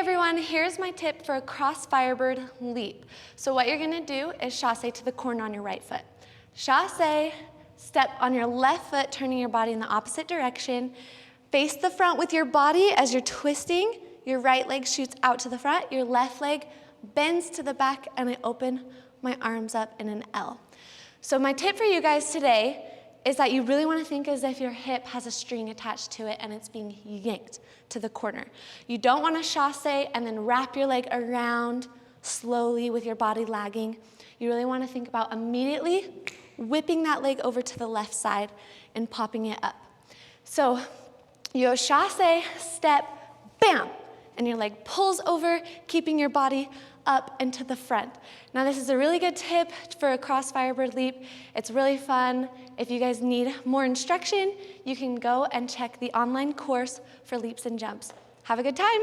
everyone, here's my tip for a cross Firebird leap. So what you're gonna do is chasse to the corner on your right foot. Chasse, step on your left foot, turning your body in the opposite direction. Face the front with your body as you're twisting. Your right leg shoots out to the front, your left leg bends to the back, and I open my arms up in an L. So my tip for you guys today is that you really want to think as if your hip has a string attached to it and it's being yanked to the corner. You don't want to chasse and then wrap your leg around slowly with your body lagging. You really want to think about immediately whipping that leg over to the left side and popping it up. So you chasse, step, bam, and your leg pulls over, keeping your body up and to the front. Now this is a really good tip for a cross Firebird leap. It's really fun. If you guys need more instruction, you can go and check the online course for leaps and jumps. Have a good time.